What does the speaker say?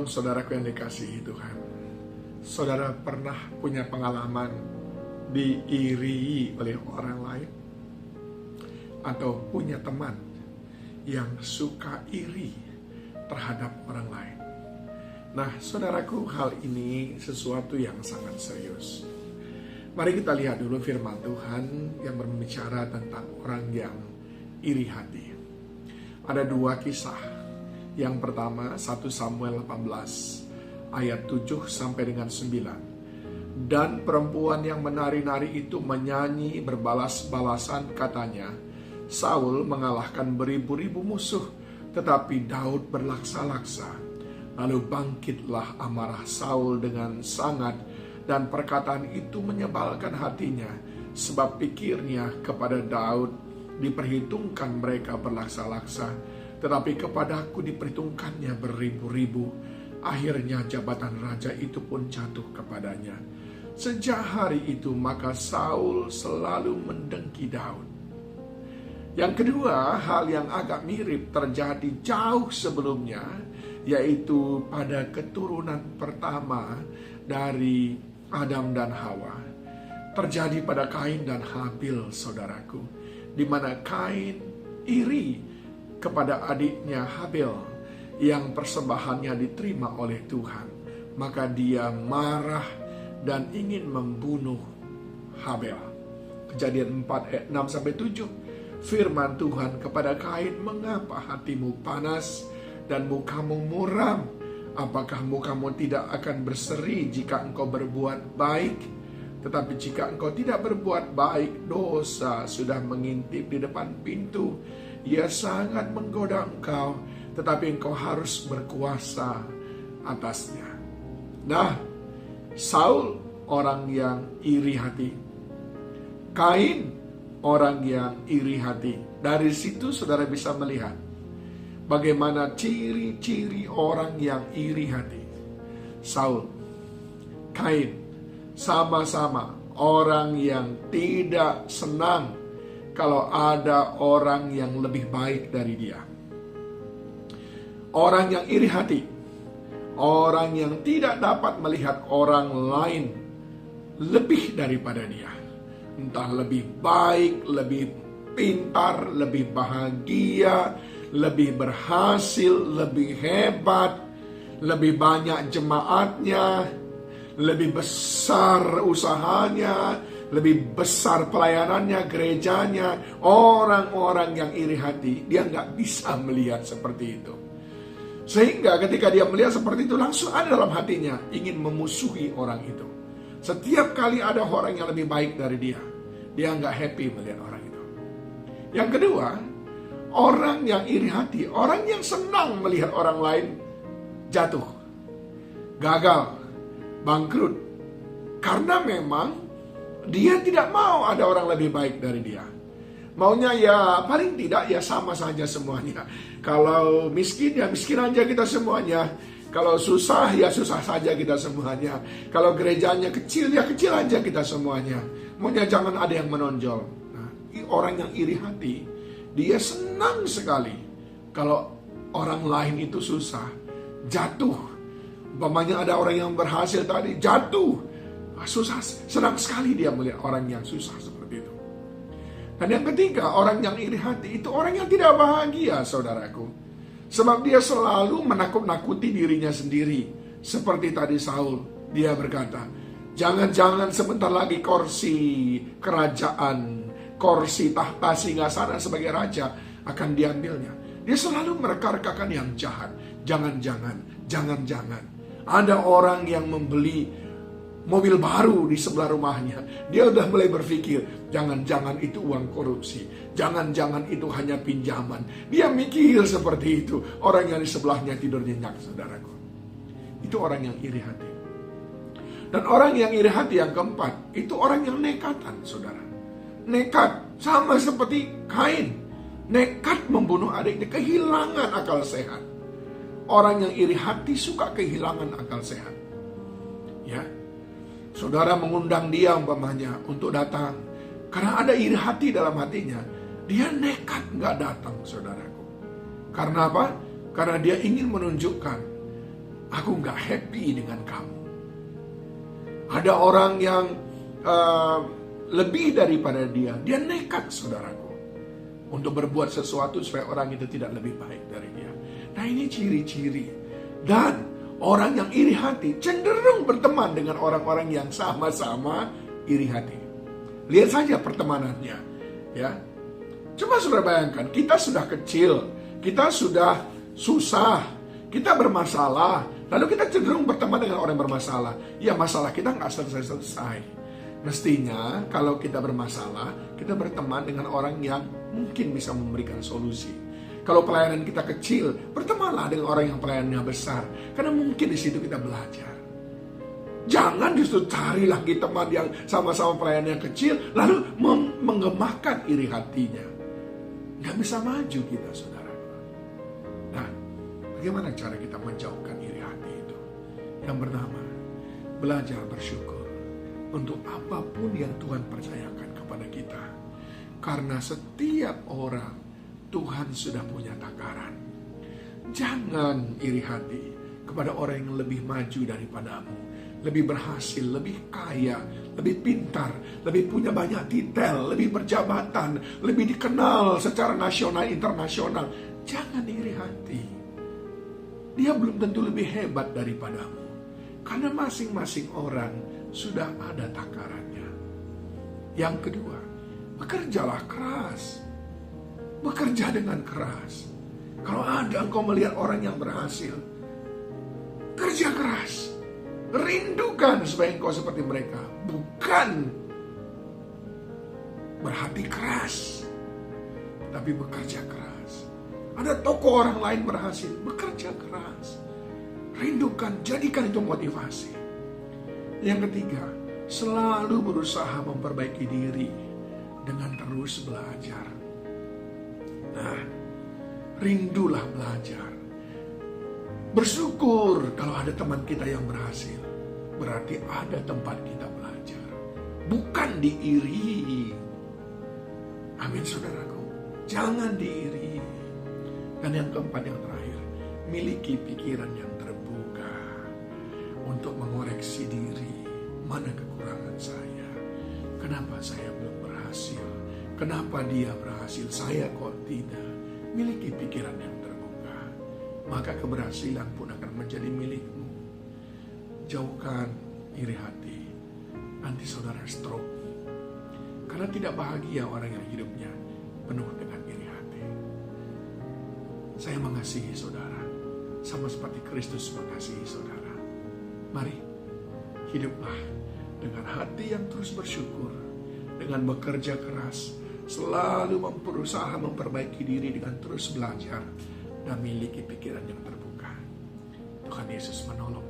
saudaraku yang dikasihi Tuhan, saudara pernah punya pengalaman diiri oleh orang lain? Atau punya teman yang suka iri terhadap orang lain? Nah, saudaraku, hal ini sesuatu yang sangat serius. Mari kita lihat dulu firman Tuhan yang berbicara tentang orang yang iri hati. Ada dua kisah. Yang pertama 1 Samuel 18 ayat 7 sampai dengan 9. Dan perempuan yang menari-nari itu menyanyi berbalas-balasan, katanya, Saul mengalahkan beribu-ribu musuh, tetapi Daud berlaksa-laksa. Lalu bangkitlah amarah Saul dengan sangat, dan perkataan itu menyebalkan hatinya, sebab pikirnya kepada Daud diperhitungkan mereka berlaksa-laksa, tetapi kepadaku diperhitungkannya beribu-ribu. Akhirnya jabatan raja itu pun jatuh kepadanya. Sejak hari itu maka Saul selalu mendengki Daud. Yang kedua, hal yang agak mirip terjadi jauh sebelumnya, yaitu pada keturunan pertama dari Adam dan Hawa. Terjadi pada Kain dan Habil, saudaraku, di mana Kain iri kepada adiknya Habil yang persembahannya diterima oleh Tuhan. Maka dia marah dan ingin membunuh Habil. Kejadian 4 ayat 6-7. Firman Tuhan kepada Kain, mengapa hatimu panas dan mukamu muram? Apakah mukamu tidak akan berseri jika engkau berbuat baik? Tetapi jika engkau tidak berbuat baik, dosa sudah mengintip di depan pintu. Ia sangat menggoda engkau, tetapi engkau harus berkuasa atasnya. Nah, Saul orang yang iri hati, Kain orang yang iri hati. Dari situ saudara bisa melihat bagaimana ciri-ciri orang yang iri hati. Saul, Kain, sama-sama orang yang tidak senang kalau ada orang yang lebih baik dari dia. Orang yang iri hati, orang yang tidak dapat melihat orang lain lebih daripada dia. Entah lebih baik, lebih pintar, lebih bahagia, lebih berhasil, lebih hebat, lebih banyak jemaatnya, lebih besar usahanya, lebih besar pelayanannya, gerejanya. Orang-orang yang iri hati, dia nggak bisa melihat seperti itu. Sehingga ketika dia melihat seperti itu, langsung ada dalam hatinya ingin memusuhi orang itu. Setiap kali ada orang yang lebih baik dari dia, dia nggak happy melihat orang itu. Yang kedua, orang yang iri hati, orang yang senang melihat orang lain jatuh, gagal, bangkrut. Karena memang dia tidak mau ada orang lebih baik dari dia. Maunya ya paling tidak ya sama saja semuanya. Kalau miskin ya miskin aja kita semuanya. Kalau susah ya susah saja kita semuanya. Kalau gerejanya kecil ya kecil aja kita semuanya. Maunya jangan ada yang menonjol. Nah, orang yang iri hati, dia senang sekali kalau orang lain itu susah, jatuh. Umpamanya ada orang yang berhasil tadi, jatuh. Susah, senang sekali dia melihat orang yang susah seperti itu. Dan yang ketiga, orang yang iri hati itu orang yang tidak bahagia, saudaraku. Sebab dia selalu menakut-nakuti dirinya sendiri. Seperti tadi Saul, dia berkata, jangan-jangan sebentar lagi kursi kerajaan, kursi tahta singgasana sebagai raja akan diambilnya. Dia selalu mereka-rekakan yang jahat. Jangan-jangan, jangan-jangan. Ada orang yang membeli mobil baru di sebelah rumahnya. Dia udah mulai berpikir, jangan-jangan itu uang korupsi. Jangan-jangan itu hanya pinjaman. Dia mikir seperti itu. Orang yang di sebelahnya tidur nyenyak, saudaraku. Itu orang yang iri hati. Dan orang yang iri hati yang keempat, itu orang yang nekatan, saudara. Nekat, sama seperti Kain. Nekat membunuh adiknya, kehilangan akal sehat. Orang yang iri hati suka kehilangan akal sehat. Ya, saudara mengundang dia umpamanya untuk datang, karena ada iri hati dalam hatinya, dia nekat nggak datang, saudaraku. Karena apa? Karena dia ingin menunjukkan Aku nggak happy dengan kamu. Ada orang yang lebih daripada dia nekat, saudaraku, untuk berbuat sesuatu supaya orang itu tidak lebih baik dari dia. Nah, ini ciri-ciri. Dan orang yang iri hati cenderung berteman dengan orang-orang yang sama-sama iri hati. Lihat saja pertemanannya, ya. Coba saudara bayangkan, kita sudah kecil, kita sudah susah, kita bermasalah, lalu kita cenderung berteman dengan orang yang bermasalah. Ya, masalah kita nggak selesai-selesai. Mestinya kalau kita bermasalah, kita berteman dengan orang yang mungkin bisa memberikan solusi. Kalau pelayanan kita kecil, bertemanlah dengan orang yang pelayanannya besar, karena mungkin di situ kita belajar. Jangan justru cari lagi teman yang sama-sama pelayanannya kecil, lalu mengemahkan iri hatinya. Nggak bisa maju kita, saudara. Nah, bagaimana cara kita menjauhkan iri hati itu? Yang pertama, belajar bersyukur untuk apapun yang Tuhan percayakan kepada kita. Karena setiap orang, Tuhan sudah punya takaran. Jangan iri hati kepada orang yang lebih maju daripadamu, lebih berhasil, lebih kaya, lebih pintar, lebih punya banyak titel, lebih berjabatan, lebih dikenal secara nasional, internasional. Jangan iri hati. Dia belum tentu lebih hebat daripadamu. Karena masing-masing orang sudah ada takarannya. Yang kedua, bekerjalah keras. Bekerja dengan keras. Kalau ada engkau melihat orang yang berhasil, kerja keras. Rindukan supaya engkau seperti mereka. Bukan berhati keras, tapi bekerja keras. Ada tokoh orang lain berhasil, bekerja keras. Rindukan, jadikan itu motivasi. Yang ketiga, selalu berusaha memperbaiki diri dengan terus belajar. Nah, rindulah belajar. Bersyukur kalau ada teman kita yang berhasil. Berarti ada tempat kita belajar. Bukan diiri. Amin, saudaraku. Jangan diiri. Dan yang keempat, yang terakhir, miliki pikiran yang terbuka untuk mengoreksi diri. Mana kekurangan saya? Kenapa saya belum berhasil? Kenapa dia berhasil? Saya kok tidak? Miliki pikiran yang terbuka, maka keberhasilan pun akan menjadi milikmu. Jauhkan iri hati. Nanti saudara stroke. Karena tidak bahagia orang yang hidupnya penuh dengan iri hati. Saya mengasihi saudara, sama seperti Kristus mengasihi saudara. Mari, hiduplah dengan hati yang terus bersyukur, dengan bekerja keras, selalu berusaha memperbaiki diri dengan terus belajar, dan miliki pikiran yang terbuka. Tuhan Yesus menolong